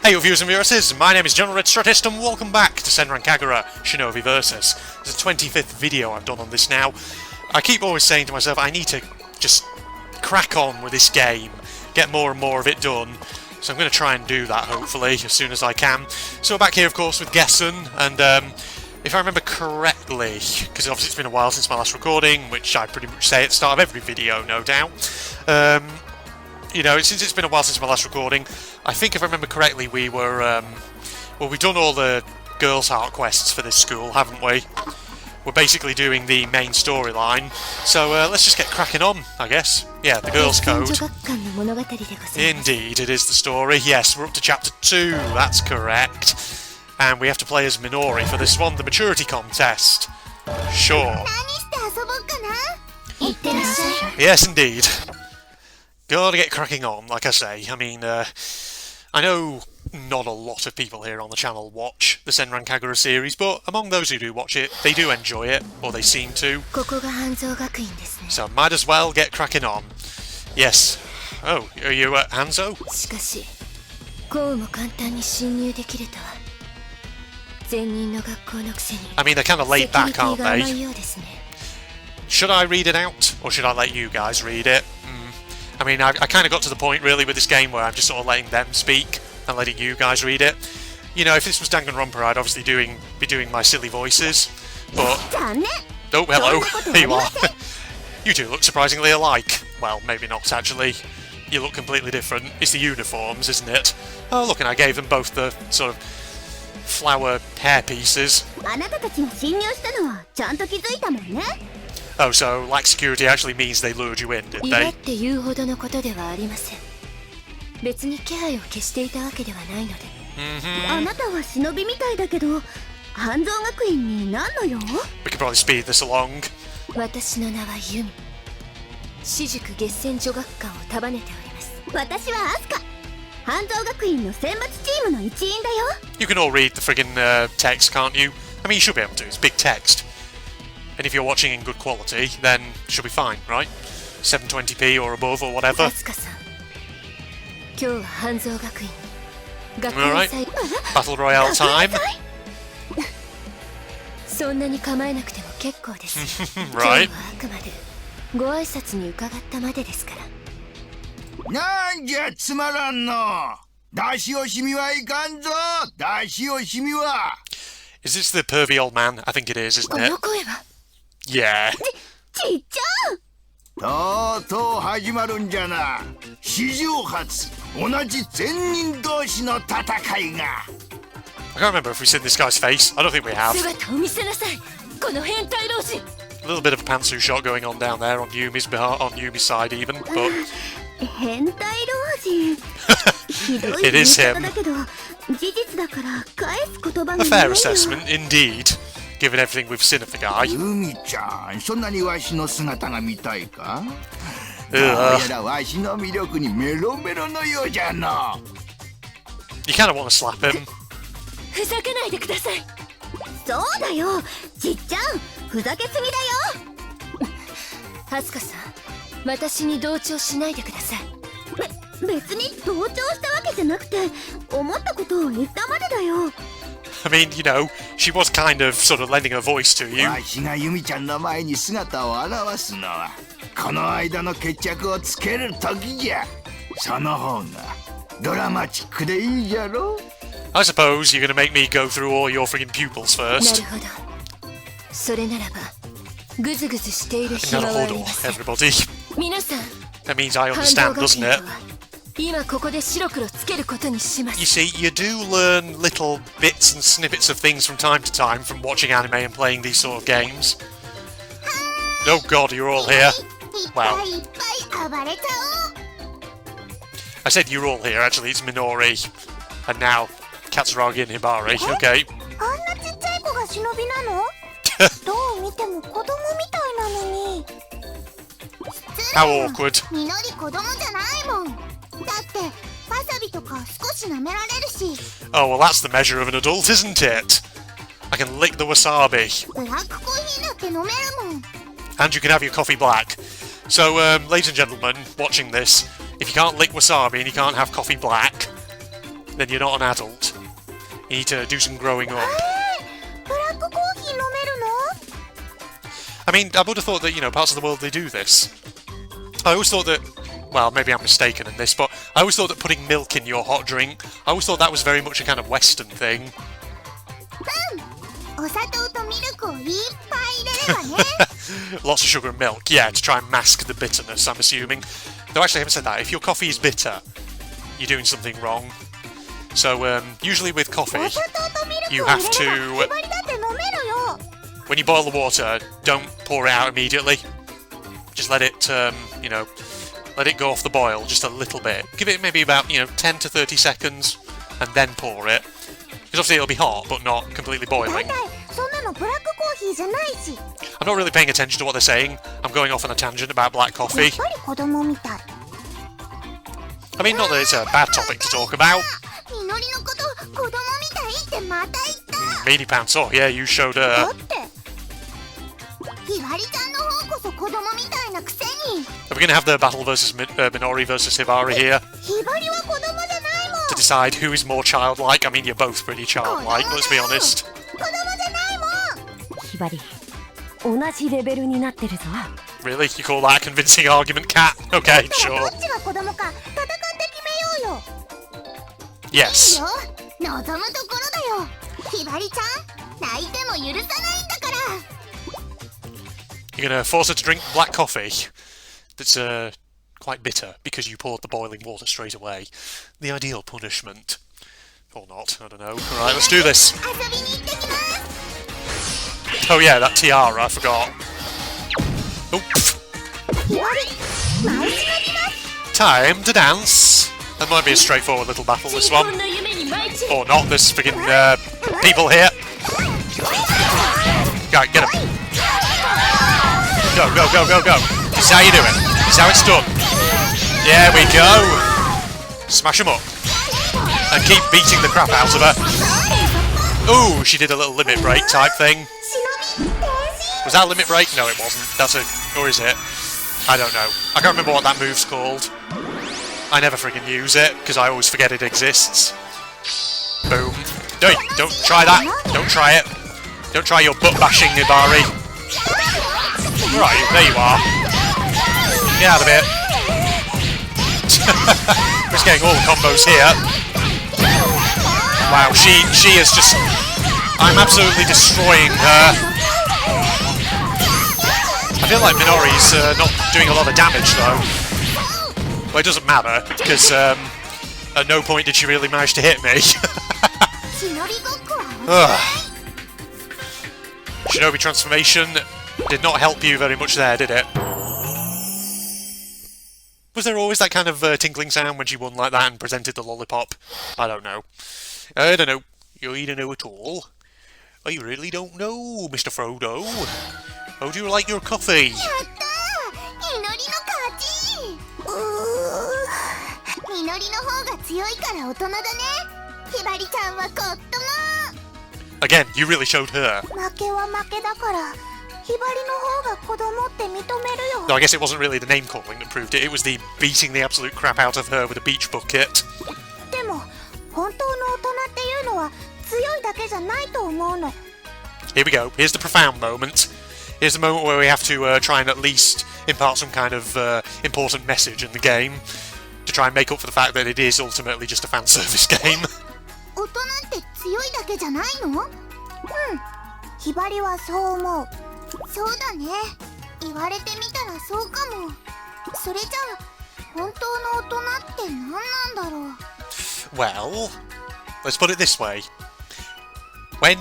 Hey viewers and viewers, my name is General Red Strategist and welcome back to Senran Kagura Shinovi Versus. It's the 25th video I've done on this now. I keep always saying to myself I need to just crack on with this game, get more and more of it done. So I'm going to try and do that hopefully as soon as I can. So we're back here of course with Gessen, and if I remember correctly, because obviously it's been a while since my last recording, which I pretty much say at the start of every video no doubt. You know, since it's been a while since my last recording, I think if I remember correctly we were, well, we've done all the Girls' Heart quests for this school, haven't we? We're basically doing the main storyline, so let's just get cracking on, I guess. Yeah, the Girls' Code. Indeed, it is the story. Yes, we're up to Chapter 2, that's correct. And we have to play as Minori for this one, the maturity contest. Sure. Yes, indeed. Gotta get cracking on, like I say. I mean, I know not a lot of people here on the channel watch the Senran Kagura series, but among those who do watch it, they do enjoy it, or they seem to. So might as well get cracking on. Yes. Oh, are you at Hanzo? I mean, they're kind of laid back, aren't they? Should I read it out, or should I let you guys read it? I mean, I kind of got to the point, really, with this game where I'm just sort of letting them speak and letting you guys read it. You know, if this was Danganronpa, I'd obviously be doing my silly voices, but... Oh, hello, here you are. You two look surprisingly alike. Well, maybe not, actually. You look completely different. It's the uniforms, isn't it? Oh, look, and I gave them both the sort of flower hair pieces. Oh, so lack security actually means they lured you in, did they? We could probably speed this along. You can all read the friggin' text, can't you? I mean, you should be able to, it's big text. And if you're watching in good quality, then it should be fine, right? 720p or above or whatever. Alright, Battle Royale time. Right. Is this the pervy old man? I think it is, isn't it? Yeah. I can't remember if we've seen this guy's face. I don't think we have. A little bit of a pantsu shot going on down there on Yumi's side even, but... It is him. A fair assessment, indeed, given everything we've seen of the guy. You kind of want to slap him. I mean, you know, she was kind of sort of lending her voice to you. I suppose you're gonna make me go through all your friggin' pupils first. Naruhodo, everybody. That means I understand, doesn't it? You see, you do learn little bits and snippets of things from time to time from watching anime and playing these sort of games. Oh god, you're all here. Wow. I said you're all here, actually, it's Minori. And now, Katsuragi and Hibari, okay. How awkward. Oh, well that's the measure of an adult, isn't it? I can lick the wasabi. And you can have your coffee black. So, ladies and gentlemen, watching this, if you can't lick wasabi and you can't have coffee black, then you're not an adult. You need to do some growing up. I mean, I would have thought that, you know, parts of the world they do this. I always thought that, well, maybe I'm mistaken in this, but I always thought that putting milk in your hot drink, I always thought that was very much a kind of Western thing. Lots of sugar and milk, yeah, to try and mask the bitterness, I'm assuming. Though actually I haven't said that. If your coffee is bitter, you're doing something wrong. So, usually with coffee, you have to... When you boil the water, don't pour it out immediately. Just let it, you know, let it go off the boil just a little bit. Give it maybe about, you know, 10 to 30 seconds, and then pour it. Because obviously it'll be hot, but not completely boiling. I'm not really paying attention to what they're saying. I'm going off on a tangent about black coffee. I mean, not that it's a bad topic to talk about. Meanie Pants, oh yeah, you showed her. Are we going to have the battle versus Minori versus Hibari here? To decide who is more childlike? I mean, you're both pretty childlike, let's be honest. Really? You call that a convincing argument, Cat? Okay, sure. Yes. You're gonna force her to drink black coffee that's quite bitter because you poured the boiling water straight away. The ideal punishment. Or not, I don't know. Alright, let's do this. Oh yeah, that tiara, I forgot. Oh. Time to dance. That might be a straightforward little battle, this one. Or not, there's friggin' people here. Go, get him. Go, go, go, go, go. This is how you do it. This is how it's done. There we go. Smash him up. And keep beating the crap out of her. Ooh, she did a little limit break type thing. Was that a limit break? No, it wasn't. That's a... Or is it? I don't know. I can't remember what that move's called. I never friggin' use it, because I always forget it exists. Boom. Don't try that. Don't try it. Don't try your butt bashing, Hibari. Right, there you are. Get out of here. We're just getting all the combos here. Wow, she is just... I'm absolutely destroying her. I feel like Minori's not doing a lot of damage, though. Well, it doesn't matter, because at no point did she really manage to hit me. Shinobi transformation did not help you very much there, did it? Was there always that kind of tinkling sound when she won like that and presented the lollipop? I don't know. I don't know. You don't know at all. I really don't know, Mr. Frodo. How do you like your coffee? Again, you really showed her. No, I guess it wasn't really the name calling that proved it. It was the beating the absolute crap out of her with a beach bucket. Here we go. Here's the profound moment. Here's the moment where we have to try and at least impart some kind of important message in the game to try and make up for the fact that it is ultimately just a fan service game. Well, let's put it this way. When...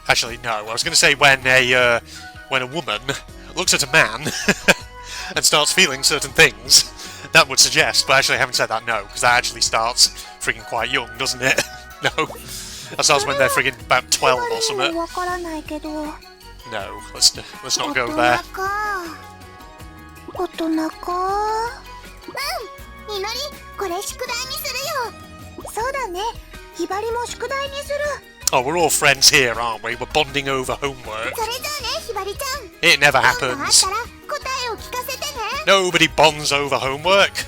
Actually, no. I was going to say when a woman looks at a man and starts feeling certain things, that would suggest, but actually I haven't said that, no, because that actually starts friggin' quite young, doesn't it? No. That starts when they're friggin' about 12 or something. No, let's not go there. Oh, we're all friends here, aren't we? We're bonding over homework. It never happens. Nobody bonds over homework.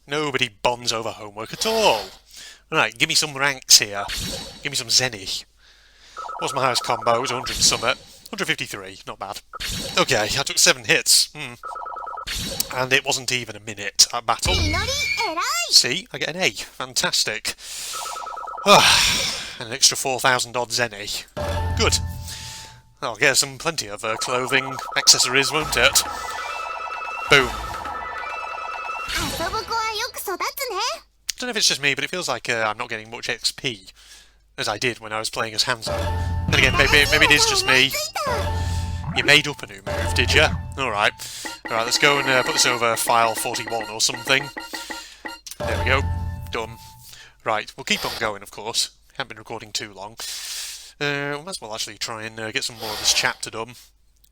Nobody bonds over homework at all. Right, give me some ranks here. Give me some Zenny. What's my highest combo? It was 100 summit. 153, not bad. Okay, I took 7 hits. And it wasn't even a minute at battle. See, I get an A. Fantastic. And an extra 4,000 odd Zenny. Good. I'll get some plenty of clothing, accessories, won't it? Boom. I don't know if it's just me, but it feels like I'm not getting much XP as I did when I was playing as Hanzo. Then again, maybe it is just me. You made up a new move, did you? Alright. Alright, let's go and put this over file 41 or something. There we go. Done. Right, we'll keep on going, of course. Haven't been recording too long. We might as well actually try and get some more of this chapter done.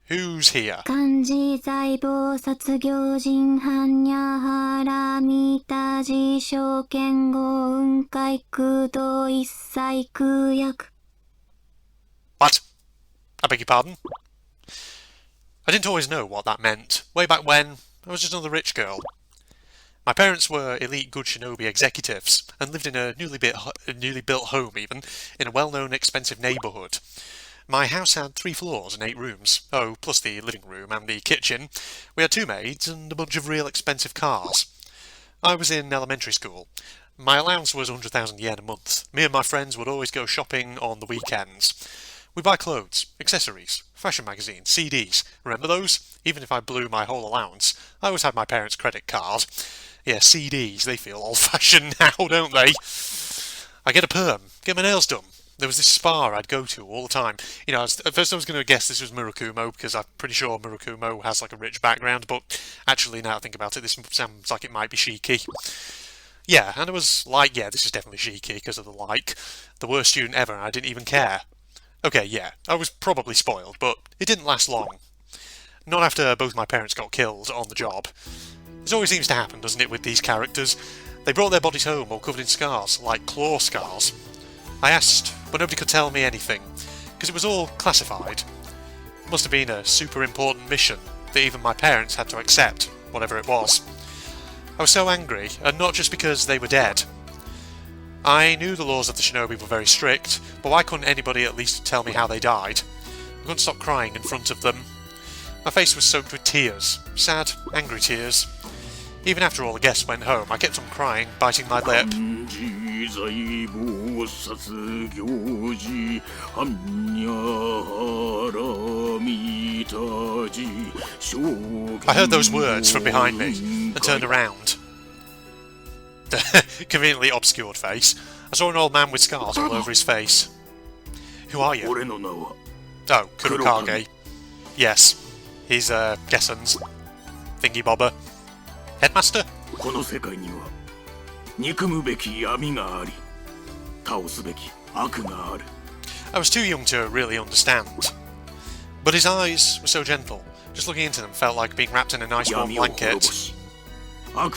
Who's here? Kanji Zaibo Satsugyojin Hanyahara Mitaji Shoken Go Unkai Kudo Issai Kuyak. What? I beg your pardon? I didn't always know what that meant. Way back when, I was just another rich girl. My parents were elite good shinobi executives and lived in a newly built home even, in a well-known expensive neighbourhood. My house had 3 floors and 8 rooms. Oh, plus the living room and the kitchen. We had 2 maids and a bunch of real expensive cars. I was in elementary school. My allowance was 100,000 yen a month. Me and my friends would always go shopping on the weekends. We'd buy clothes, accessories, fashion magazines, CDs. Remember those? Even if I blew my whole allowance, I always had my parents' credit card. Yeah, CDs, they feel old-fashioned now, don't they? I get a perm, get my nails done. There was this spa I'd go to all the time. You know, at first I was going to guess this was Murakumo, because I'm pretty sure Murakumo has like a rich background, but actually now I think about it, this sounds like it might be Shiki. Yeah, and it was like, yeah, this is definitely Shiki because of the like. The worst student ever, and I didn't even care. Okay, yeah, I was probably spoiled, but it didn't last long. Not after both my parents got killed on the job. This always seems to happen, doesn't it, with these characters? They brought their bodies home all covered in scars, like claw scars. I asked, but nobody could tell me anything, because it was all classified. It must have been a super important mission that even my parents had to accept, whatever it was. I was so angry, and not just because they were dead. I knew the laws of the shinobi were very strict, but why couldn't anybody at least tell me how they died? I couldn't stop crying in front of them. My face was soaked with tears, sad, angry tears. Even after all the guests went home, I kept on crying, biting my lip. I heard those words from behind me and turned around. The conveniently obscured face. I saw an old man with scars all over his face. Who are you? Oh, Kurokage. Yes, he's Gessen's thingy bobber. Headmaster? I was too young to really understand. But his eyes were so gentle. Just looking into them felt like being wrapped in a nice warm blanket. I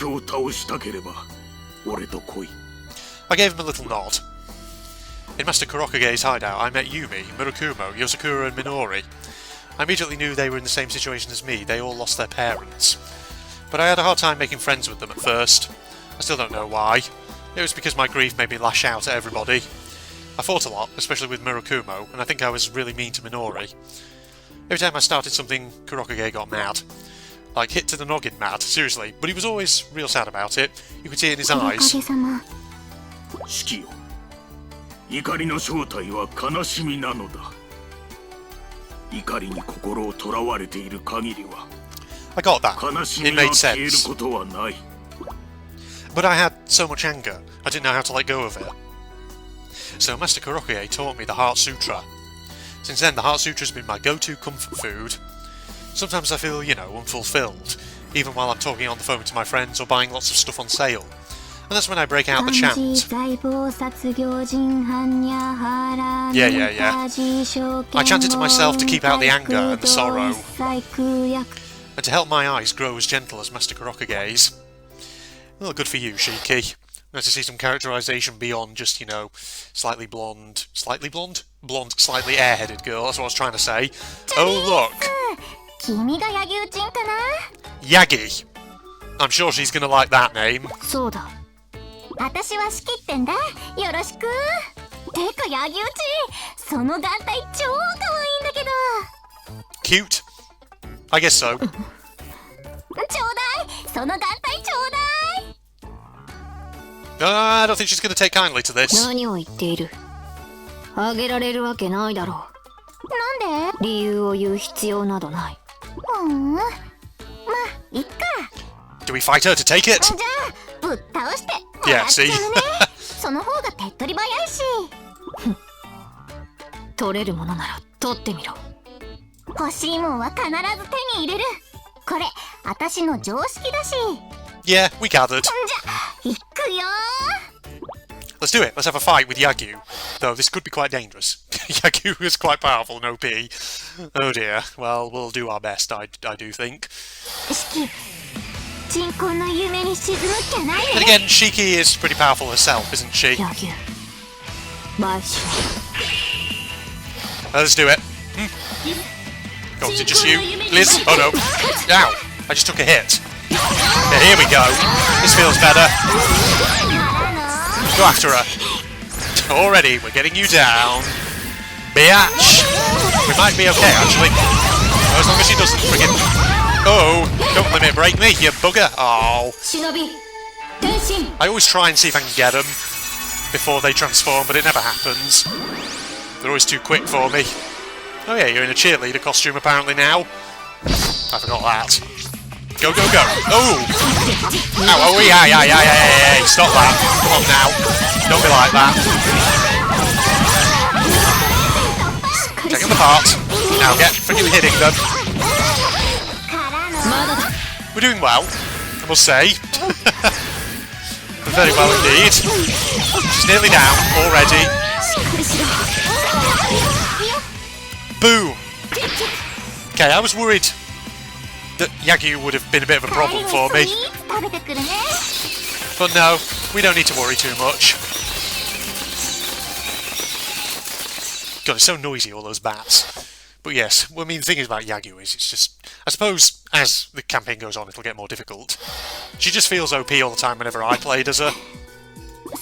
gave him a little nod. In Master Kurokage's hideout, I met Yumi, Murakumo, Yosakura and Minori. I immediately knew they were in the same situation as me. They all lost their parents. But I had a hard time making friends with them at first. I still don't know why. It was because my grief made me lash out at everybody. I fought a lot, especially with Murakumo, and I think I was really mean to Minori. Every time I started something, Kurokage got mad. Like, hit to the noggin mad, seriously. But he was always real sad about it. You could see it in his eyes. I got that. It made sense. But I had so much anger, I didn't know how to let go of it. So Master Kurokage taught me the Heart Sutra. Since then, the Heart Sutra has been my go-to comfort food. Sometimes I feel, you know, unfulfilled, even while I'm talking on the phone to my friends or buying lots of stuff on sale. And that's when I break out the chant. Yeah. I chanted to myself to keep out the anger and the sorrow, and to help my eyes grow as gentle as Master Kurokage's. Well, good for you, Shiki. Nice to see some characterization beyond just, you know, slightly blonde, slightly airheaded girl, that's what I was trying to say. Oh, look! Yagi! I'm sure she's gonna like that name. そうだ。私は仕切ってんだ。よろしく。てか、ヤギウチ、その眼帯超可愛いんだけど。Cute? I guess so. ちょうだい、その眼帯ちょうだい。I don't think she's gonna take kindly to this. 何を言っている。あげられるわけないだろなんで？う。理由を言う必要などない。まあ、いっか。Do we fight her to take it? じゃあ、ぶっ倒しても Yeah, らっちゃう see? ね。その方が手っ取り早いし。取れるものなら取ってみろ。欲しいもんは必ず手に入れる。これ、私の常識だし。 Yeah, we gathered. じゃ、いくよ Let's do it. Let's have a fight with Yagyu. Though this could be quite dangerous. Yagyu is quite powerful and OP. Oh dear. Well, we'll do our best, I do think. 式、鎮魂の夢に沈むっきゃない And ね。 again, Shiki is pretty powerful herself, isn't she? 柳生買収。Let's do it. Oh, is it just you? Liz? Oh no. Ow. I just took a hit. Yeah, here we go. This feels better. Go after her. Already, we're getting you down. Biatch. We might be okay, actually. As long as she doesn't friggin'... Oh, don't let me break me, you bugger. Oh. 忍び転身。 I always try and see if I can get them before they transform, but it never happens. They're always too quick for me. Oh yeah, you're in a cheerleader costume apparently now. I forgot that. Go, go, go. Oh! Ow, oh, yeah. Stop that. Come on now. Don't be like that. Take them apart. Now get freaking hitting them. We're doing well, I must say. Very well indeed. She's nearly down already. Boom! Okay, I was worried that Yagyu would have been a bit of a problem for me. 食べてくるね。 But no, we don't need to worry too much. God, it's so noisy, all those bats. But yes, well, I mean, the thing is about Yagyu is it's just... I suppose as the campaign goes on, it'll get more difficult. She just feels OP all the time whenever I played as her.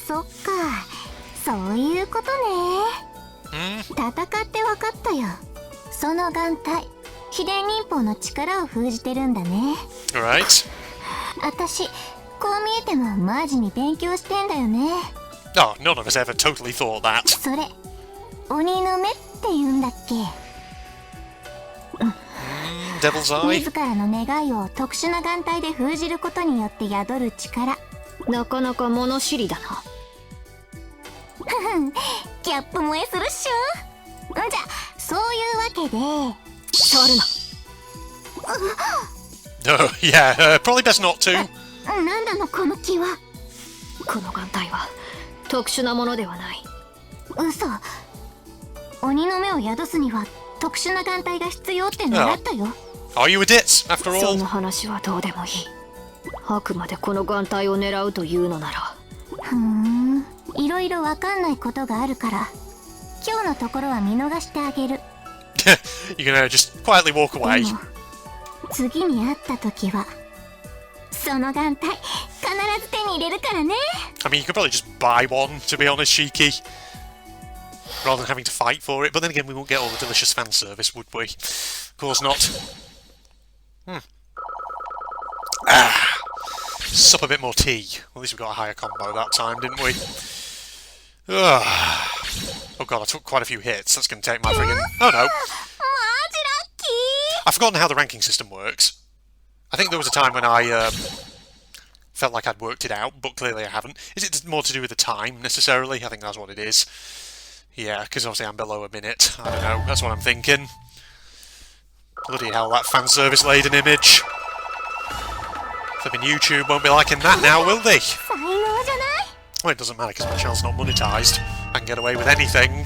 そっか、そういうことね。戦って分かったよ。その眼帯、秘伝忍法の力を封じてるんだね。Alright. 私、こう見えてもマジに勉強してんだよね。 Oh, none of us ever totally thought that. それ、鬼の目って言うんだっけ。 Devil's Eye. 自らの願いを特殊な眼帯で封じることによって宿る力。なかなか物知りだな。ギャップ萌えするっしょ。じゃ、そういうわけで。触るな。Oh, yeah, probably best not to. なんだのこの気は。この眼帯は特殊なものではない。嘘。鬼の目を宿すには特殊な眼帯が必要って習ったよ。Are you a ditz, after そ all? の話はどうでもいい。あくまでこの眼帯を狙うというのなら。いろいろわかんないことがあるから今日のところは見逃してあげる。 You're gonna just quietly walk で away. も次に会った時はその眼帯必ず手に入れるからね。 I mean, you could probably just buy one, to be honest, Shiki. Rather than having to fight for it. But then again, we won't get all the delicious fan service, would we? Of course not. Sup a bit more tea. Well, at least we got a higher combo that time, didn't we? Oh god, I took quite a few hits. That's going to take my friggin'... Oh no. マジラッキー。 I've forgotten how the ranking system works. I think there was a time when I felt like I'd worked it out, but clearly I haven't. Is it more to do with the time, necessarily? I think that's what it is. Yeah, because obviously I'm below a minute. I don't know, that's what I'm thinking. Bloody hell, that fan service-laden image. Flipping YouTube won't be liking that now, will they? 才能じゃない。 Well, it doesn't matter because my channel's not monetized. I can get away with anything.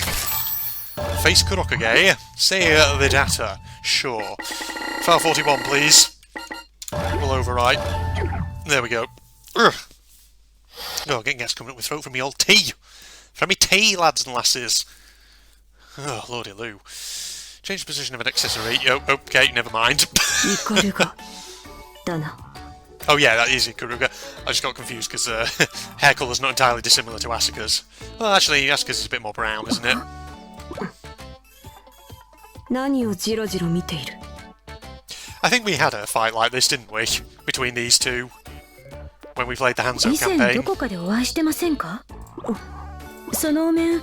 Face Kurokage. Say the data. Sure. File 41, please. We'll overwrite. There we go. Ugh. Oh, getting gas coming up with throat from me old tea. From me tea, lads and lasses. Oh, lordy loo. Change the position of an accessory. Oh, okay, never mind. 怒るがだな。Oh yeah, that is Kagura. I just got confused because hair colour's not entirely dissimilar to Asuka's. Well, actually, Asuka's is a bit more brown, isn't it? 何をジロジロ見ている I think we had a fight like this, didn't we? Between these two. When we played the Hanzo 以前 campaign. どこかでお会いしてませんかそのお面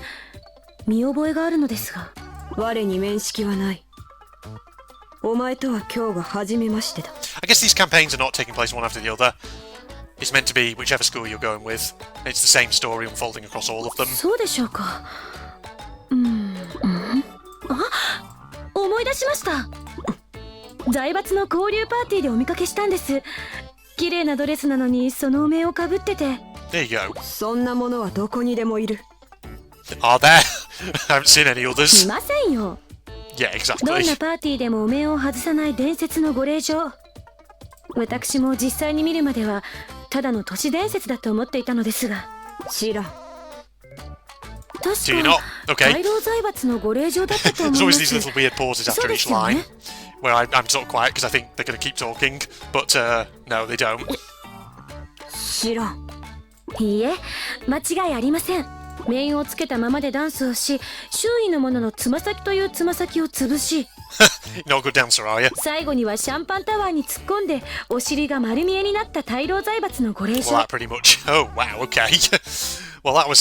見覚えがあるのですが我に面識はないお前とは今日が初めましてだ I guess these campaigns are not taking place one after the other. It's meant to be whichever school you're going with. It's the same story unfolding across all of them. そうでしょうかあ思い出しました財閥の交流パーティーでお見かけしたんです綺麗なドレスなのにそのお面をかぶってて There you go. そんなものはどこにでもいる Are there? I haven't seen any い others. ませんよ Yeah, どん exactly. なパーティーでもお面を外さない伝説のご令状私も実際に見るまではただの都市伝説だと思っていたのですが知らん Do you 確 not? か Okay. 大老財閥のご令状だったと思 There's いま always these す little weird pauses after each line where I'm sort of quiet because I think they're going to keep talking, but no, they don't. 知らんいいえ間違いありません面をつけたままでダンスをし周囲のもののつま先というつま先を潰し Not a good dancer, are you? 最後にはシャンパンタワーに突っ込んでお尻が丸見えになった大老財閥のご令 Well, 状 that pretty much. Oh, wow, okay. Well, that was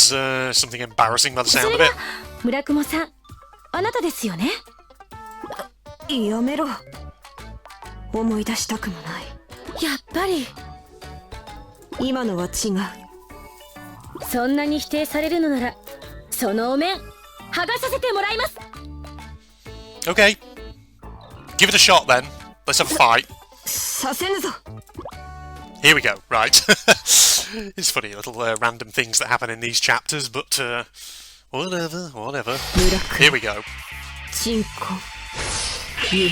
something embarrassing by the そ sound れ of が it. 村雲さんあなたですよねやめろ思い出したくもないやっぱり今のは違うそんなに否定されるのならそのお面剥がさせてもらいます Okay. Give it a shot then. Let's have a fight. させぬぞ Here we go. Right. It's funny, little random things that happen in these chapters, but whatever. 村雲 Here we go. 鎮魂夢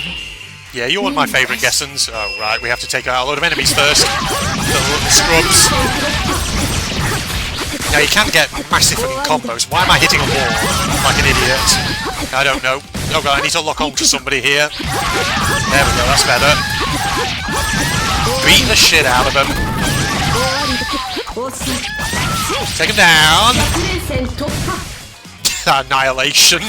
Yeah, you're one of my favourite Gessens. Oh, right, we have to take out a load of enemies first. The little scrubs. Now, you can get massive fucking combos. Why am I hitting a wall like an idiot? I don't know. Oh god, I need to lock on to somebody here. There we go, that's better. Beat the shit out of them. Take him down. Annihilation.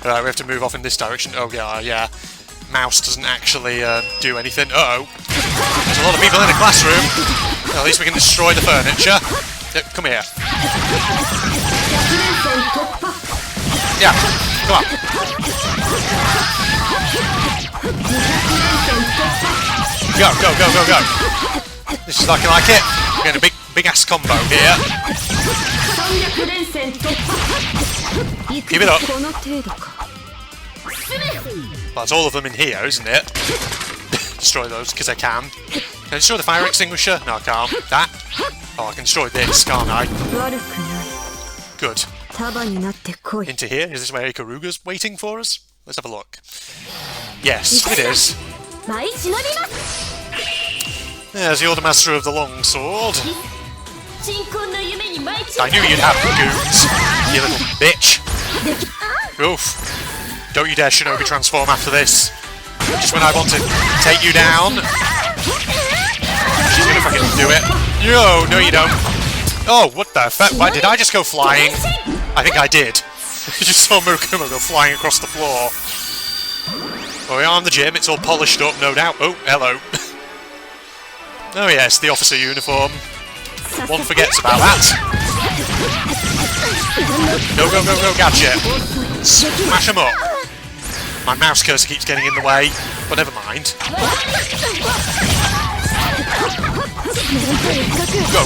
Right, we have to move off in this direction. Oh god, yeah. Mouse doesn't actually do anything. Uh-oh. There's a lot of people in the classroom. Well, at least we can destroy the furniture. Come here. Yeah, come on. Go. This is like I like it. We're getting a big ass combo here. Give it up. Well, that's all of them in here, isn't it? Destroy those, because I can. Can I destroy the fire extinguisher? No, I can't. That? Oh, I can destroy this, can't I? Good. Into here? Is this where Ikaruga's waiting for us? Let's have a look. Yes, it is. There's the Order Master of the Long Sword. I knew you'd have goons, you little bitch. Oof. Don't you dare Shinobi transform after this. Just when I want to take you down. She's gonna fucking do it. No, you don't. Oh, what the fuck? Why did I just go flying? I think I did. You just saw Murukuma go flying across the floor. Oh, we are in the gym. It's all polished up, no doubt. Oh, hello. Oh yes, the officer uniform. One forgets about that. Go, gadget. Smash him up. My mouse cursor keeps getting in the way, but never mind. Go.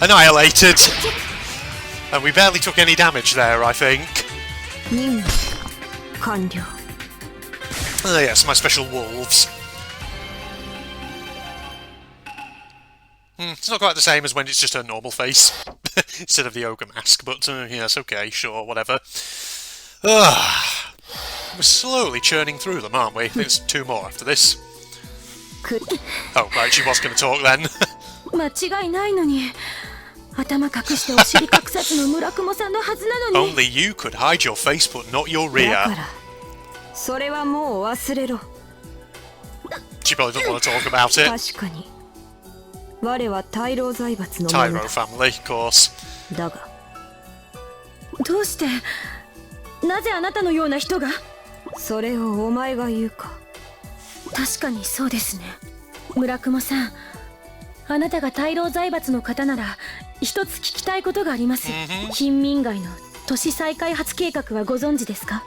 Annihilated. And we barely took any damage there, I think. Oh yes, my special wolves. It's not quite the same as when it's just her normal face, instead of the ogre mask, but yes, okay, sure, whatever. We're slowly churning through them, aren't we? There's 2 more after this. Oh, right, she was going to talk then. Only you could hide your face, but not your rear. それはもう忘れろ。 She probably doesn't want to talk about it. 確かに我は大老財閥の者 Tyro だ。 family, of course. だがどうしてなぜあなたのような人が。それをお前が言うか。確かにそうですね。村雲さん、あなたが大老財閥の方なら一つ聞きたいことがあります。貧民街の都市再開発計画はご存知ですか？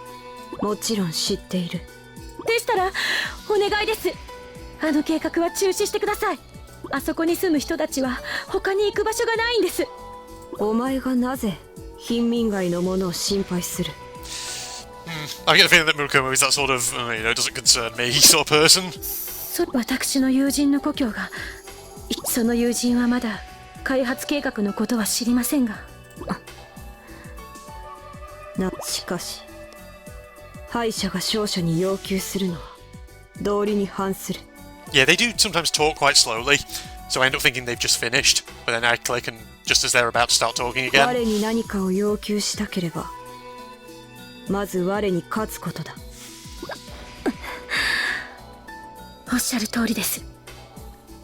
もちろん知っている。でしたらお願いです。あの計画は中止してください。あそこに住む人たちは他に行く場所がないんです。お前がなぜ貧民街のものを心配する？ I get the feeling that Murakumo is that sort of, doesn't concern me sort of person. 私の友人の故郷が、その友人はまだ開発計画のことは知りませんが。しかし敗者が勝者に要求するのは道理に反する。 Yeah, they do sometimes talk quite slowly, so I end up thinking they've just finished, but then I click and just as they're about to start talking again. 我に何かを要求したければまず我に勝つことだ。おっしゃる通りです。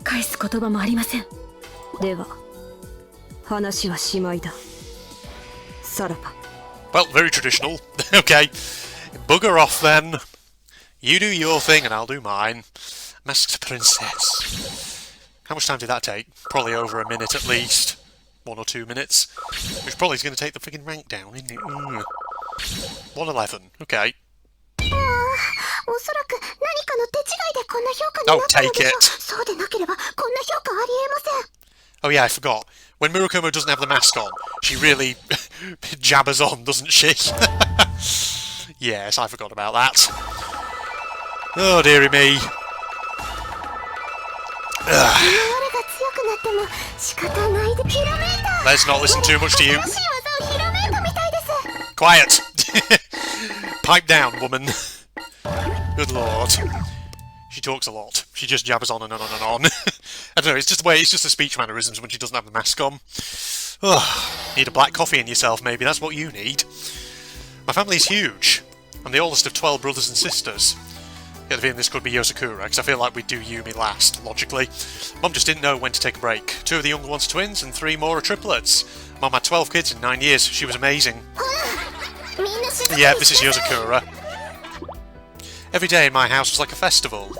返す言葉もありません。では話はしまいだ。さらば。 Well, very traditional. Okay, bugger off then. You do your thing and I'll do mine. Masked Princess. How much time did that take? Probably over a minute at least. 1 or 2 minutes. Which probably is going to take the freaking rank down, isn't it? 111. Okay. おそらく何かの手違いでこんな評価になったのでしょう。 take it. そうでなければこんな評価ありえません。 Oh yeah, I forgot. When Murakumo doesn't have the mask on, she really jabbers on, doesn't she? Yes, I forgot about that. Oh dearie me. 我が強くなっても仕方ないで。ひらめいた。 Let's not listen too much to you. 新しい技をひらめいたみたいです。 Quiet! Pipe down, woman. Good lord. She talks a lot. She just jabbers on and on and on. I don't know, it's just the speech mannerisms when she doesn't have the mask on. Oh, need a black coffee in yourself, maybe, that's what you need. My family's huge. I'm the oldest of 12 brothers and sisters. I get the feeling this could be Yosakura, because I feel like we'd do Yumi last, logically. Mum just didn't know when to take a break. 2 of the younger ones are twins, and 3 more are triplets. Mum had 12 kids in 9 years. She was amazing. Yeah, this is Yosakura. Every day in my house was like a festival.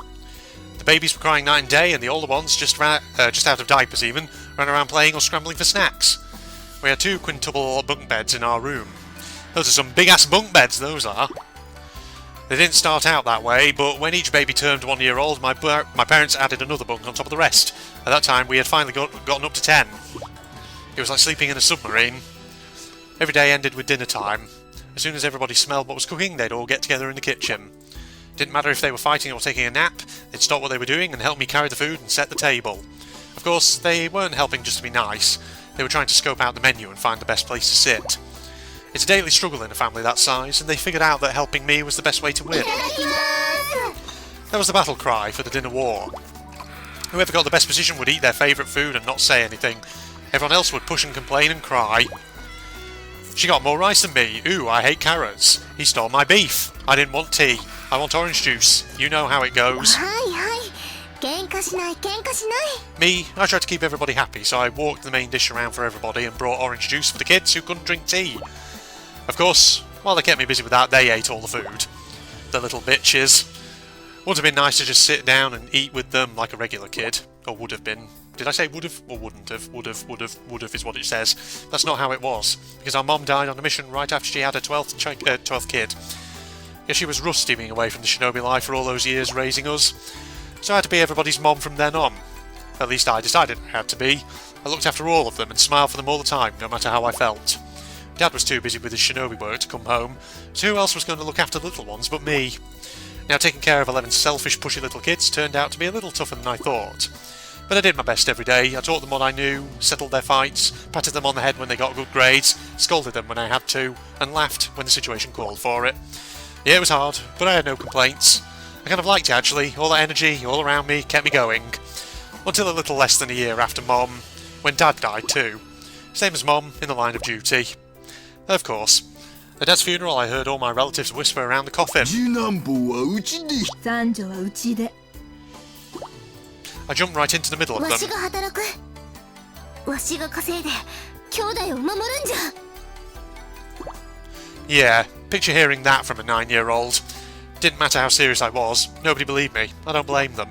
The babies were crying night and day, and the older ones, just out of diapers even, ran around playing or scrambling for snacks. We had 2 quintuple bunk beds in our room. Those are some big-ass bunk beds, those are. They didn't start out that way, but when each baby turned 1 year old, my parents added another bunk on top of the rest. At that time, we had finally gotten up to 10. It was like sleeping in a submarine. Every day ended with dinner time. As soon as everybody smelled what was cooking, they'd all get together in the kitchen. Didn't matter if they were fighting or taking a nap, they'd stop what they were doing and help me carry the food and set the table. Of course, they weren't helping just to be nice. They were trying to scope out the menu and find the best place to sit. It's a daily struggle in a family that size, and they figured out that helping me was the best way to win. That was the battle cry for the dinner war. Whoever got the best position would eat their favourite food and not say anything. Everyone else would push and complain and cry. She got more rice than me. Ooh, I hate carrots. He stole my beef. I didn't want tea. I want orange juice. You know how it goes. はいはい。喧嘩しない、喧嘩しない。 Me, I tried to keep everybody happy, so I walked the main dish around for everybody and brought orange juice for the kids who couldn't drink tea. Of course, while they kept me busy with that, they ate all the food. The little bitches. Would have been nice to just sit down and eat with them like a regular kid. Or would have been. Did I say would have or wouldn't have? Would have is what it says. That's not how it was, because our mom died on a mission right after she had her 12th kid. Yeah, she was rusty being away from the Shinobi life for all those years raising us. So I had to be everybody's mom from then on. At least I decided I had to be. I looked after all of them and smiled for them all the time, no matter how I felt. Dad was too busy with his Shinobi work to come home, so who else was going to look after the little ones but me? Now, taking care of 11 selfish, pushy little kids turned out to be a little tougher than I thought. But I did my best every day. I taught them what I knew, settled their fights, patted them on the head when they got good grades, scolded them when I had to, and laughed when the situation called for it. Yeah, it was hard, but I had no complaints. I kind of liked it actually. All that energy all around me kept me going. Until a little less than a year after Mom, when Dad died too. Same as Mom, in the line of duty. Of course. At Dad's funeral, I heard all my relatives whisper around the coffin. I jumped right into the middle of them. Yeah, picture hearing that from a 9-year-old. Didn't matter how serious I was, nobody believed me. I don't blame them.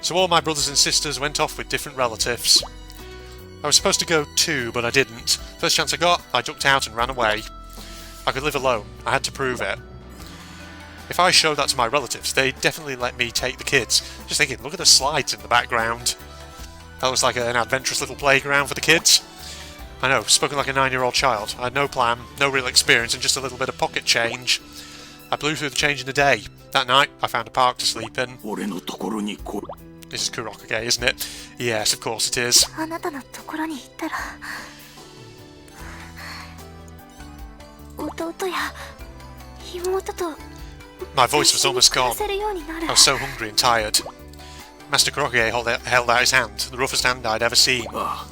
So all my brothers and sisters went off with different relatives. I was supposed to go too, but I didn't. First chance I got, I ducked out and ran away. I could live alone. I had to prove it. If I showed that to my relatives, they'd definitely let me take the kids. Just thinking, look at the slides in the background. That looks like an adventurous little playground for the kids. I know, spoken like a 9-year-old child. I had no plan, no real experience, and just a little bit of pocket change. I blew through the change in a day. That night, I found a park to sleep in. This is Kurokage, isn't it? Yes, of course it is. My voice was almost gone. I was so hungry and tired. Master Kurokage held out his hand, the roughest hand I'd ever seen. I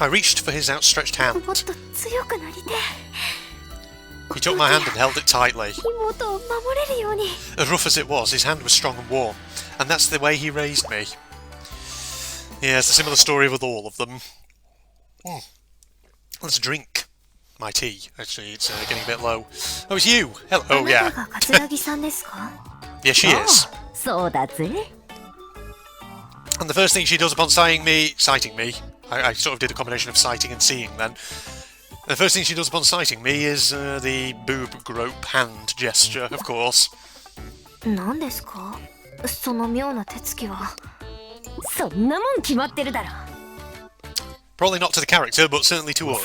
reached for his outstretched hand. He took my hand and held it tightly. As rough as it was, his hand was strong and warm, and that's the way he raised me. Yeah, it's a similar story with all of them. Let's drink my tea. Actually, it's getting a bit low. Oh, it's you! Hello, oh yeah. Yes, she is. And the first thing she does upon sighting me, I sort of did a combination of sighting and seeing then. The first thing she does upon sighting me is the boob grope hand gesture, of course. Probably not to the character, but certainly to us.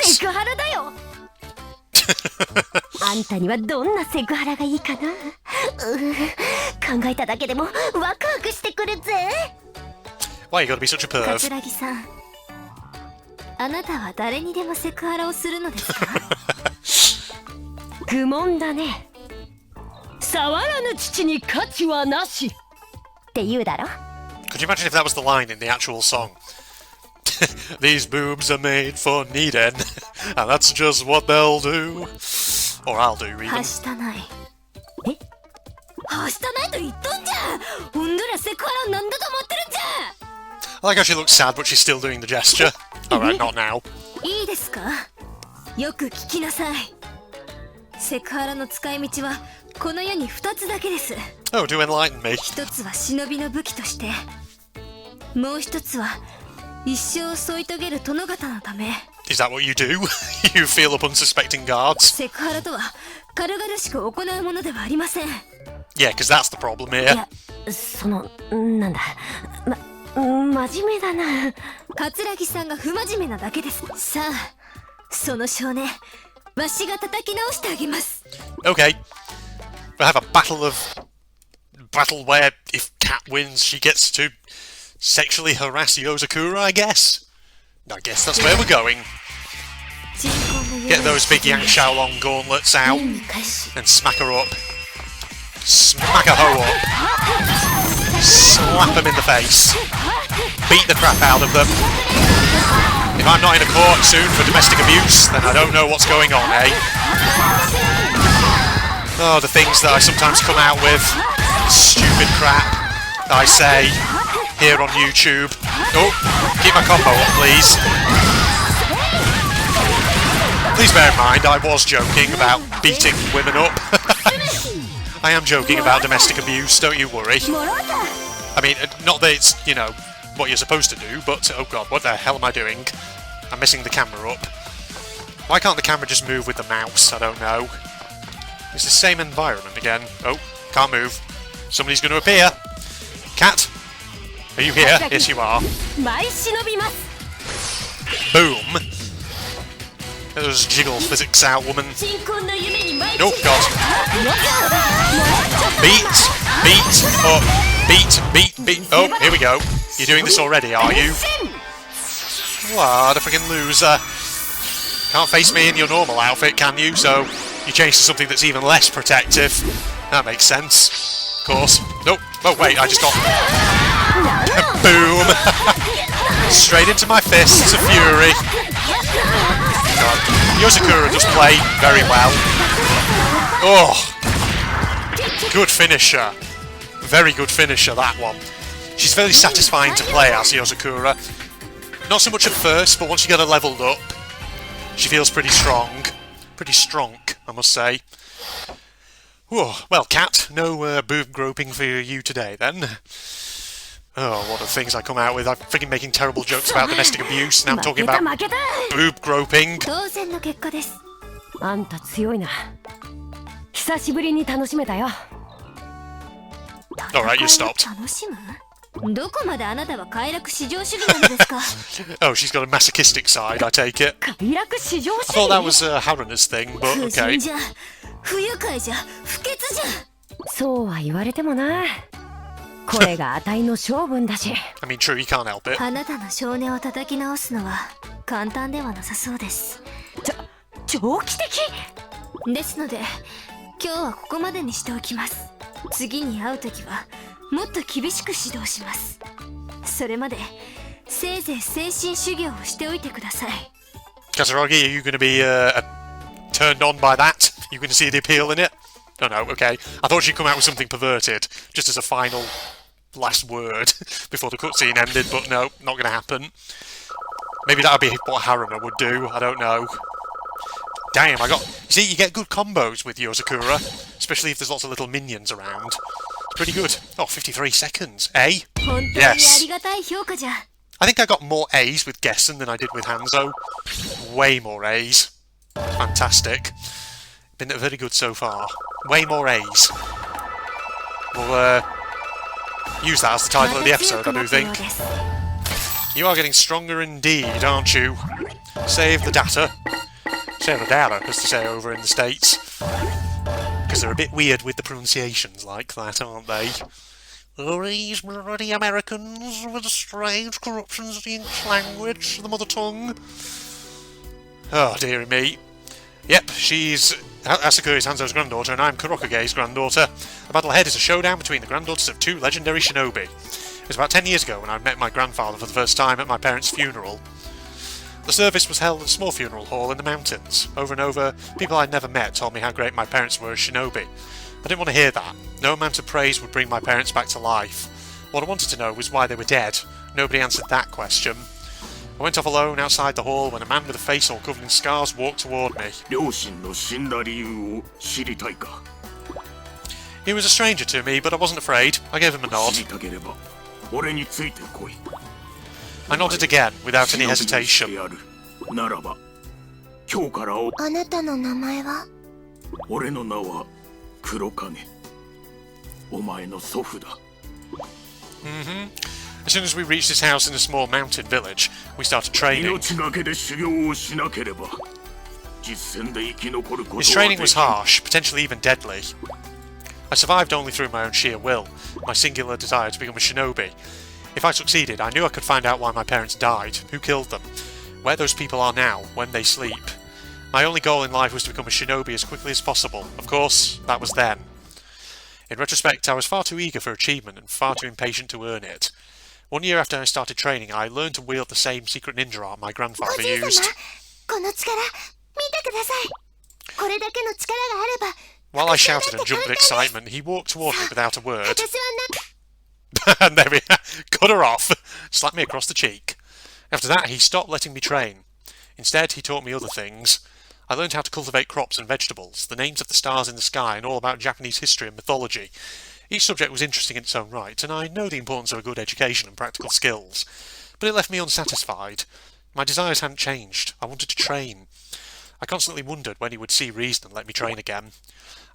Why you gotta be such a perv? Could you imagine if that was the line in the actual song? These boobs are made for kneading, and that's just what they'll do. Or I'll do, even. I like how she looks sad, but she's still doing the gesture. Alright, not now. Oh, do enlighten me. Is that what you do? You feel up unsuspecting guards? Yeah, because that's the problem here. Okay. We'll have a battle where if Kat wins, she gets to sexually harass Yozakura, I guess? I guess that's where we're going. Get those big Yang Shaolong gauntlets out and smack her up. Smack a hoe up. Slap them in the face. Beat the crap out of them. If I'm not in a court soon for domestic abuse, then I don't know what's going on, eh? Oh, the things that I sometimes come out with. Stupid crap I say here on YouTube. Oh, keep my combo up, please. Please bear in mind, I was joking about beating women up. I am joking about domestic abuse, don't you worry. I mean, not that it's, you know, what you're supposed to do, but, oh god, what the hell am I doing? I'm messing the camera up. Why can't the camera just move with the mouse? I don't know. It's the same environment again. Oh, can't move. Somebody's going to appear. Cat, are you here? Yes, you are. Boom. Those jiggle physics out, woman. Oh, God. Beat, up, beat. Oh, here we go. You're doing this already, are you? What a freaking loser. Can't face me in your normal outfit, can you? So you change to something that's even less protective. That makes sense. Of course. Nope. Oh, wait, I just got... Boom. Straight into my fists of fury. God. Yozakura does play very well. Oh! Good finisher. Very good finisher, that one. She's very satisfying to play as Yozakura. Not so much at first, but once you get her levelled up, she feels pretty strong. Pretty strong, I must say. Oh, well, Cat, no boob groping for you today, then. Oh, what are the things I come out with? I'm freaking making terrible jokes about domestic abuse, now I'm talking about boob groping. 当然の結果です。あんた強いな。久しぶりに楽しめたよ。Alright, you stopped. 楽しむ？どこまであなたは快楽至上主義なのですか？ Oh, she's got a masochistic side, I take it. 快楽至上 I 主 thought 義 that was Haruna's thing, but 不 okay. 純じゃ、不愉快じゃ、不潔じゃ。そうは言われてもな。これが値の性分だし。I mean, true, you can't help it. あなたの少年を叩き直すのは簡単ではなさそうです。長期的ですので、今日はここまでにしておきます。次に会うときはもっと厳しく指導します。それまでせいぜい精神修行をしておいてください。 Kazuragi, are you going to be turned on by that? You going to see the appeal in it? Oh no, okay. I thought she'd come out with something perverted, just as a final last word before the cutscene ended, but no, not going to happen. Maybe that would be what Haruna would do, I don't know. Damn, you see, you get good combos with Yozakura, especially if there's lots of little minions around. It's pretty good. Oh, 53 seconds. A? 本当にありがたい評価じゃ。I think I got more A's with Gessen than I did with Hanzo. Way more A's. Fantastic. Been very good so far. Way more A's. We'll use that as the title of the episode, I do think. You are getting stronger indeed, aren't you? Save the data. Save the data, as they say over in the States. Because they're a bit weird with the pronunciations like that, aren't they? Oh, these bloody Americans with the strange corruptions of the English language, the mother tongue. Oh, dearie me. Yep, she's Asakura is Hanzo's granddaughter, and I'm Kurokage's granddaughter. The battle ahead is a showdown between the granddaughters of two legendary shinobi. It was about 10 years ago when I met my grandfather for the first time at my parents' funeral. The service was held at a small funeral hall in the mountains. Over and over, people I'd never met told me how great my parents were as shinobi. I didn't want to hear that. No amount of praise would bring my parents back to life. What I wanted to know was why they were dead. Nobody answered that question. I went off alone outside the hall when a man with a face all covered in scars walked toward me. He was a stranger to me, but I wasn't afraid. I gave him a nod. I nodded again, without any hesitation. あなたの名前は？俺の名は黒影。お前の祖父だ。 As soon as we reached his house in a small mountain village, we started training. 命がけで修行をしなければ、実戦で生き残ることはでき His training was harsh, potentially even deadly. I survived only through my own sheer will, my singular desire to become a shinobi. If I succeeded, I knew I could find out why my parents died, who killed them, where those people are now, when they sleep. My only goal in life was to become a shinobi as quickly as possible. Of course, that was then. In retrospect, I was far too eager for achievement and far too impatient to earn it. 1 year after I started training, I learned to wield the same secret ninja art my grandfather used. この力、見てください。これだけの力があれば。 While I shouted and jumped in excitement, he walked toward me without a word. 私は And there we cut her off, slapped me across the cheek. After that, he stopped letting me train. Instead, he taught me other things. I learned how to cultivate crops and vegetables, the names of the stars in the sky, and all about Japanese history and mythology. Each subject was interesting in its own right, and I know the importance of a good education and practical skills. But it left me unsatisfied. My desires hadn't changed. I wanted to train. I constantly wondered when he would see reason and let me train again.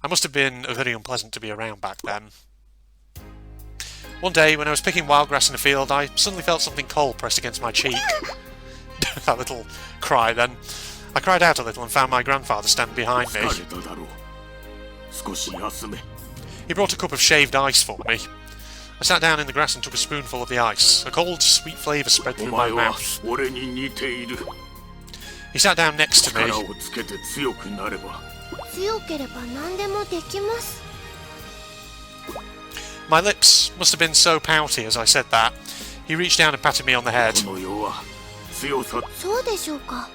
I must have been very unpleasant to be around back then. One day, when I was picking wild grass in a field, I suddenly felt something cold pressed against my cheek. That little cry then. I cried out a little and found my grandfather standing behind me. He brought a cup of shaved ice for me. I sat down in the grass and took a spoonful of the ice. A cold, sweet flavour spread through my mouth. He sat down next to me. 強ければ何でもできます。 My lips must have been so pouty as I said that. He reached down and patted me on the head. この世は強さ。そうでしょうか。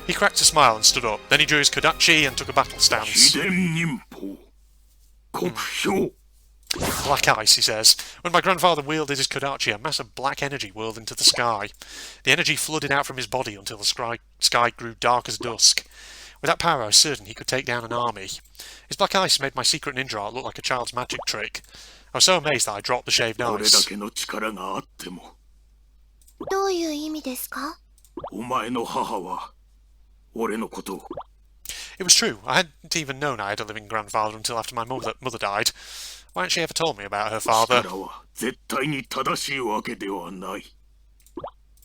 He cracked a smile and stood up. Then he drew his kodachi and took a battle 秘 stance. 伝忍法。国標。 Black ice, he says. When my grandfather wielded his kodachi, a mass of black energy whirled into the sky. The energy flooded out from his body until the sky grew dark as dusk. With that power, I was certain he could take down an army. His black ice made my secret ninja art look like a child's magic trick. I was so amazed that I dropped the shaved これだ ice. けの力があっても、どういう意味ですか？お前の母は俺のことを。 It was true. I hadn't even known I had a living grandfather until after my mother died. Why hadn't she ever told me about her father? 力は絶対に正しいわけではない。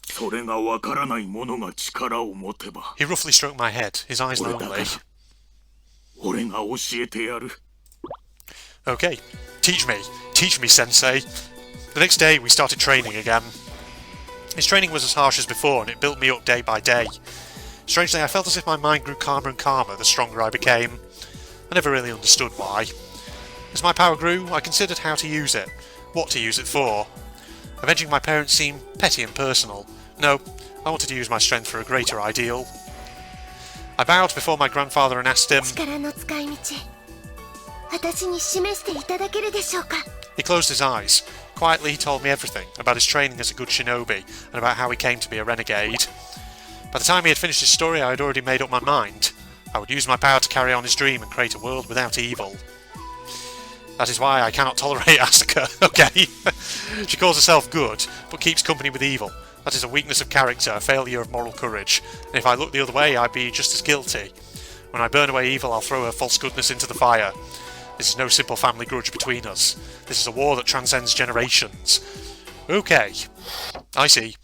それがわからない者が力を持てば。 He roughly stroked my head, his eyes 俺だから lonely. 俺が教えてやる。 Okay, teach me, sensei. The next day we started training again. His training was as harsh as before and it built me up day by day. Strangely, I felt as if my mind grew calmer and calmer the stronger I became. I never really understood why. As my power grew, I considered how to use it, what to use it for. Avenging my parents seemed petty and personal. No, I wanted to use my strength for a greater ideal. I bowed before my grandfather and asked him... 力の使い道、私に示していただけるでしょうか？ He closed his eyes. Quietly he told me everything, about his training as a good shinobi, and about how he came to be a renegade. By the time he had finished his story, I had already made up my mind. I would use my power to carry on his dream and create a world without evil. That is why I cannot tolerate Asuka, okay? She calls herself good, but keeps company with evil. That is a weakness of character, a failure of moral courage. And if I look the other way, I'd be just as guilty. When I burn away evil, I'll throw her false goodness into the fire. This is no simple family grudge between us. This is a war that transcends generations. Okay, I see.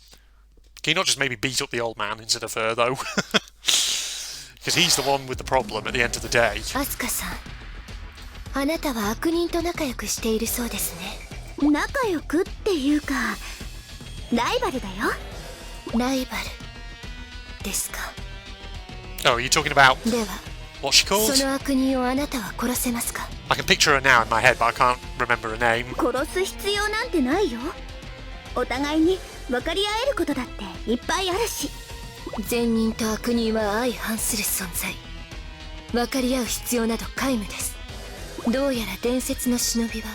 Can you not just maybe beat up the old man instead of her, though? Because he's the one with the problem at the end of the day. アスカさん、あなたは悪人と仲良くしているそうですね。仲良くっていうか、ライバルだよ。ライバルですか。 Oh, are you talking about では、 what she called? その悪人をあなたは殺せますか？ I can picture her now in my head, but I can't remember her name. 殺す必要なんてないよ。お互いに分かり合えることだっていっぱいあるし。善人と悪人は相反する存在。分かり合う必要など皆無です。どうやら伝説の忍びは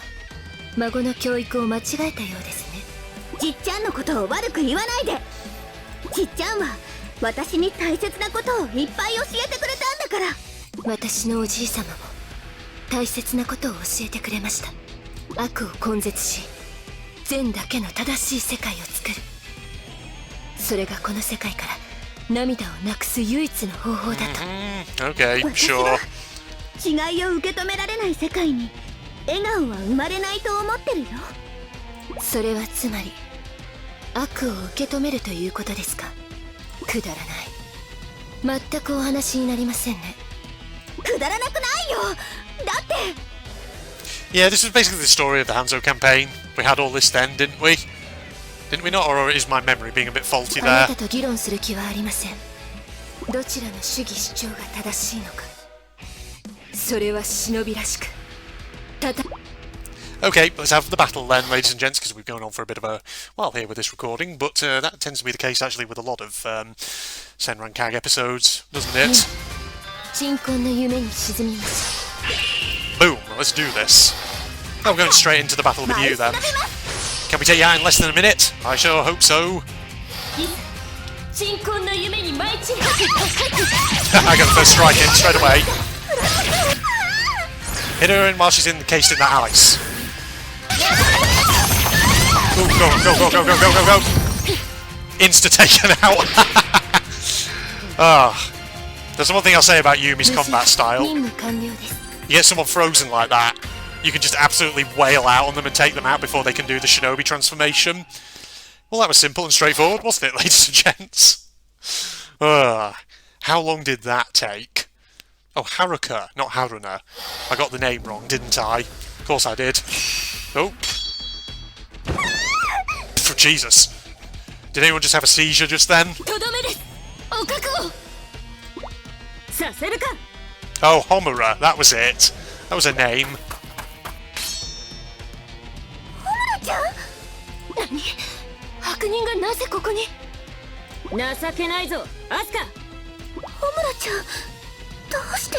孫の教育を間違えたようですね。じっちゃんのことを悪く言わないで。じっちゃんは私に大切なことをいっぱい教えてくれたんだから。私のおじい様も大切なことを教えてくれました。悪を根絶し、善だけの正しい世界を作る。それがこの世界から涙をなくす唯一の方法だと。 Okay, 私 sure. は違いを受け止められない世界に笑顔は生まれないと思ってるよ。それはつまり悪を受け止めるということですか？くだらない。全くお話になりませんね。くだらなくないよ。だって。 Yeah, this was basically the story of the Hanzo campaign. We had all this then, didn't we? Didn't we not? Or is my memory being a bit faulty あな there? たと議論する気はありません。どちらの主義主張が正しいのか。それは忍びらしく。Okay, let's have the battle then, ladies and gents, because we've gone on for a bit of a while here with this recording, but that tends to be the case actually with a lot of Senran Kag episodes, doesn't it? 鎮魂の夢に沈みます。 Boom, let's do this. Oh, we're going straight into the battle with you then. Can we take you out in less than a minute? I sure hope so. 鎮魂の夢に舞い散ら I got the first strike in straight away. Hit her in while she's encased in that ice. Ooh, go. Insta taken out. There's one thing I'll say about Yumi's combat style. 任務完了です。 You get someone frozen like that, you can just absolutely wail out on them and take them out before they can do the shinobi transformation. Well, that was simple and straightforward, wasn't it, ladies and gents? How long did that take? Oh, Haruka, not Haruna. I got the name wrong, didn't I? Of course I did. Oh. For Jesus. Did anyone just have a seizure just then? とどめです。お覚悟。させるか。 Oh, Homura, that was it. That was her name. ホムラちゃん。何？悪人がなぜここに？情けないぞアスカ。ホムラちゃん、どうして？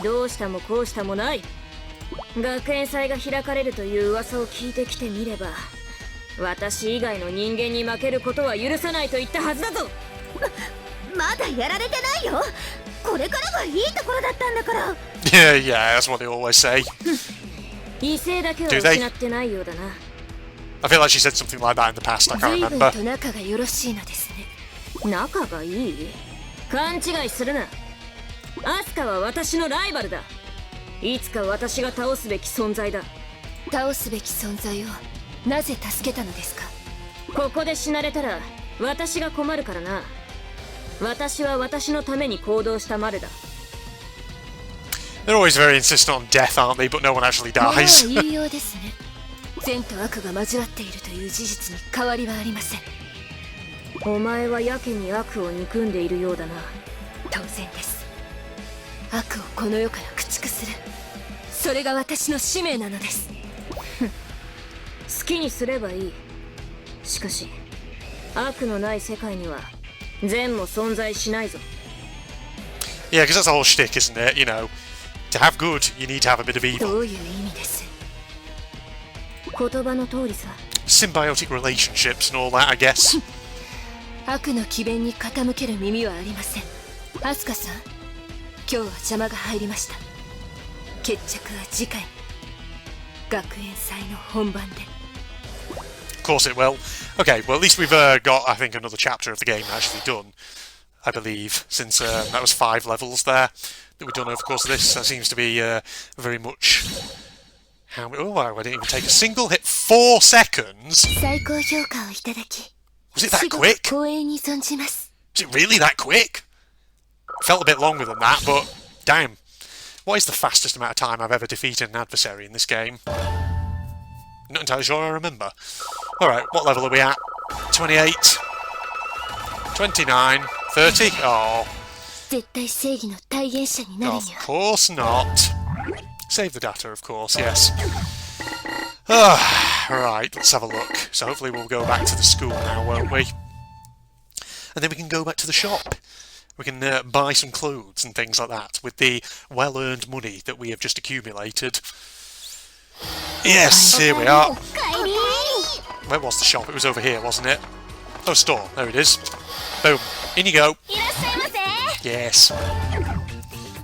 どうしたもこうしたもない。学園祭が開かれるという噂を聞いてきてみれば、私以外の人間に負けることは許さないと言ったはずだぞ。まだやられてないよ。これからがいいところだったんだから。Yeah, that's what they always say. 威勢だけは失ってないようだな。I feel like she said something like that in the past, I can't 随分 remember. と仲がよろしいのですね。仲がいい？勘違いするな。アスカは私のライバルだ。いつか私が倒すべき存在だ。倒すべき存在をなぜ助けたのですか？ここで死なれたら私が困るからな。私は私のために行動したまでだ。They're always very insistent on death, aren't they? But no one actually 物は dies. 言いようですね。善と悪が交わっているという事実に変わりはありません。お前はやけに悪を憎んでいるようだな。当然です。悪をこの世から駆逐する、それが私の使命なのです。好きにすればいい。しかし悪のない世界には善も存在しないぞ。 Yeah, because that's the whole shtick, isn't it? You know, to have good, you need to have a bit of evil. どういう意味です？言葉の通りさ。 Symbiotic relationships and all that, I guess. 悪の詭弁に傾ける耳はありません。アスカさん、今日は邪魔が入りました。決着は次回、学園祭の本番で。Of course it will. Okay, well at least we've got, I think, another chapter of the game actually done, I believe, since that was 5 levels there that we've done over the course of this. That seems to be very much... How... Oh, wow, I didn't even take a single hit. 4 seconds? 最高評価をいただき、 Was it that 至極 quick? 光栄に存じます。 Was it really that quick? Felt a bit longer than that, but damn. What is the fastest amount of time I've ever defeated an adversary in this game? Not entirely sure I remember. Alright, what level are we at? 28, 29, 30? Oh, 絶対正義の体現者になる of には。 course not. Save the data, of course, yes. Right, let's have a look. So hopefully we'll go back to the school now, won't we? And then we can go back to the shop. We can buy some clothes and things like that with the well-earned money that we have just accumulated. Yes, here we are. Where was the shop? It was over here, wasn't it? Oh, store. There it is. Boom. In you go. Yes.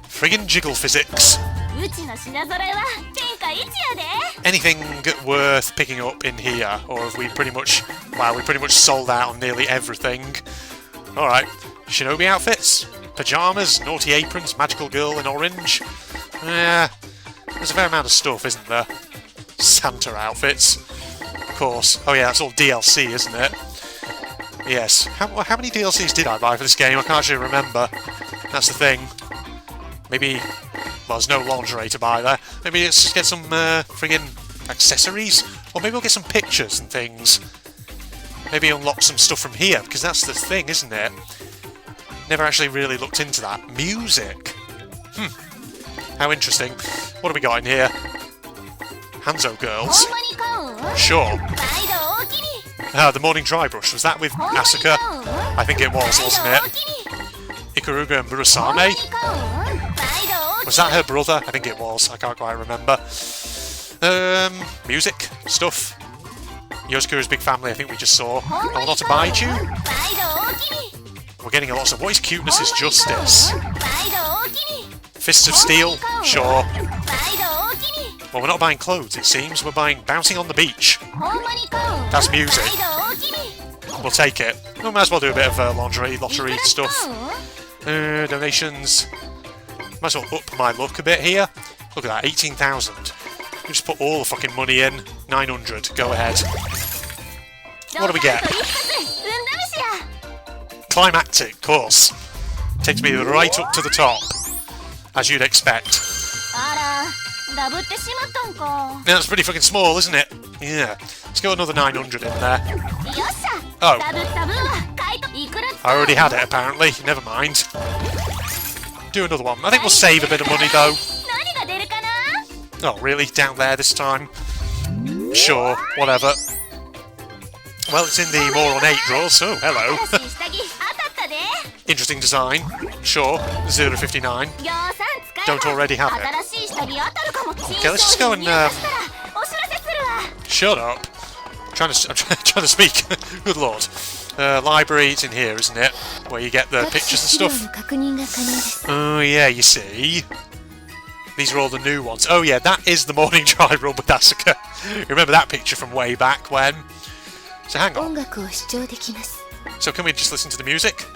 Friggin' jiggle physics. うちの品揃えは天下一やで。 Anything worth picking up in here? Or have we pretty much... Wow, we pretty much sold out on nearly everything. Alright. Shinobi outfits? Pyjamas? Naughty aprons? Magical girl in orange? Yeah. There's a fair amount of stuff, isn't there? Santa outfits. Of course. Oh yeah, that's all DLC, isn't it? Yes. How many DLCs did I buy for this game? I can't actually remember. That's the thing. Maybe... Well, there's no lingerie to buy there. Maybe let's just get some friggin' accessories? Or maybe we'll get some pictures and things. Maybe unlock some stuff from here, because that's the thing, isn't it? Never actually really looked into that. Music. How interesting. What have we got in here? Hanzo girls. Sure. The morning dry brush. Was that with Asuka? I think it was, wasn't it? Ikaruga and Murasame? Was that her brother? I think it was. I can't quite remember. Music. Stuff. Yosuke's big family, I think we just saw. Oh, not a Baiju? We're getting a lot of... What is cuteness is justice? Fists of Steel? Sure. Well, we're not buying clothes, it seems. We're buying Bouncing on the Beach. That's music. We'll take it. We might as well do a bit of lingerie, lottery stuff. Donations. Might as well up my luck a bit here. Look at that, 18,000. We just put all the fucking money in. 900. Go ahead. What do we get? Climactic, of course. Takes me right up to the top. As you'd expect. Yeah, that's pretty fucking small, isn't it? Yeah. Let's go another 900 in there. Oh. I already had it, apparently. Never mind. Do another one. I think we'll save a bit of money, though. Oh, really? Down there this time? Sure. Whatever. Well, it's in the more ornate drawers, so hello. 新しい下着当たったで Interesting design. Sure. 059. Don't already have it. 新しい下着当たるかも Okay, let's just go and お知らせするわ shut up. I'm trying to speak. Good lord. Library, it's in here, isn't it? Where you get the pictures and stuff. 確認が可能です Oh yeah, you see. These are all the new ones. Oh yeah, that is the morning dry run with Asuka. Remember that picture from way back when? So hang on. 音楽を視聴できます So can we just listen to the music?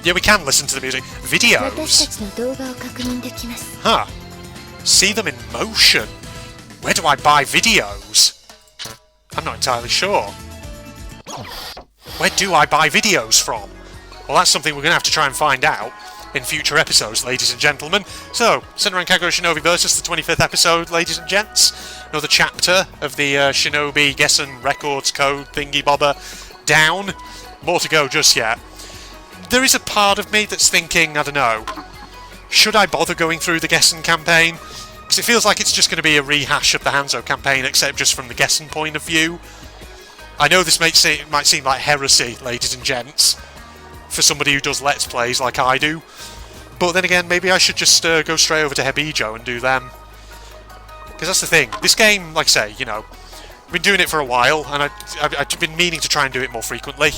Yeah, we can listen to the music. 私た Videos? ちの動画を確認できます Huh. See them in motion. Where do I buy videos? I'm not entirely sure. Where do I buy videos from? Well, that's something we're going to have to try and find out in future episodes, ladies and gentlemen. So, Senran Kagura Shinovi versus the 25th episode, ladies and gents. Another chapter of the Shinobi Gessen Records Code thingy bobber down. More to go just yet. There is a part of me that's thinking, I don't know, should I bother going through the Gessen campaign? Because it feels like it's just going to be a rehash of the Hanzo campaign, except just from the Gessen point of view. I know this might seem like heresy, ladies and gents, for somebody who does Let's Plays like I do. But then again, maybe I should just go straight over to Hebijo and do them. Because that's the thing. This game, like I say, you know, I've been doing it for a while, and I've been meaning to try and do it more frequently.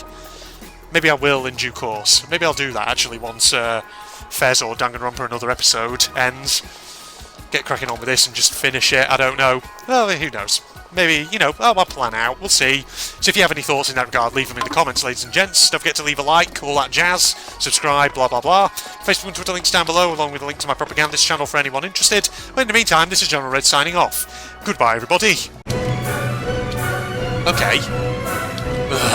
Maybe I will in due course. Maybe I'll do that, actually, once Fez or Danganronpa another episode ends. Get cracking on with this and just finish it. I don't know. Well, who knows? Maybe, you know, I'll plan out. We'll see. So if you have any thoughts in that regard, leave them in the comments, ladies and gents. Don't forget to leave a like, all that jazz. Subscribe, blah, blah, blah. Facebook and Twitter links down below, along with a link to my propagandist channel for anyone interested. But in the meantime, this is General Red signing off. Goodbye, everybody. Okay.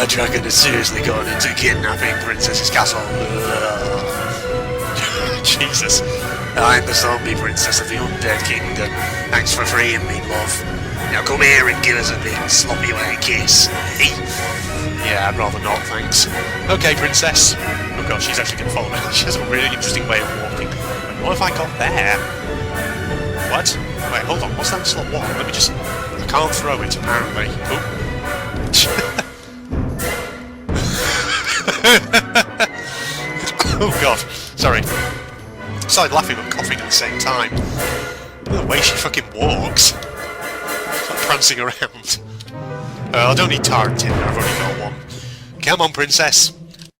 Dragon has seriously gone into kidnapping Princess's castle. Jesus. I'm the zombie princess of the Undead Kingdom. Thanks for freeing me, love. Now come here and give us a big sloppy white kiss. Yeah, I'd rather not, thanks. Okay, princess. Oh god, she's actually going to follow me. She has a really interesting way of walking. Wait, what if I got there? What? Wait, hold on. What's that slot one? Let me just... I can't throw it, apparently. Oh god, sorry. I started laughing but coughing at the same time. The way she fucking walks. She's like prancing around. I don't need tar and tinder, I've already got one. Come on, princess.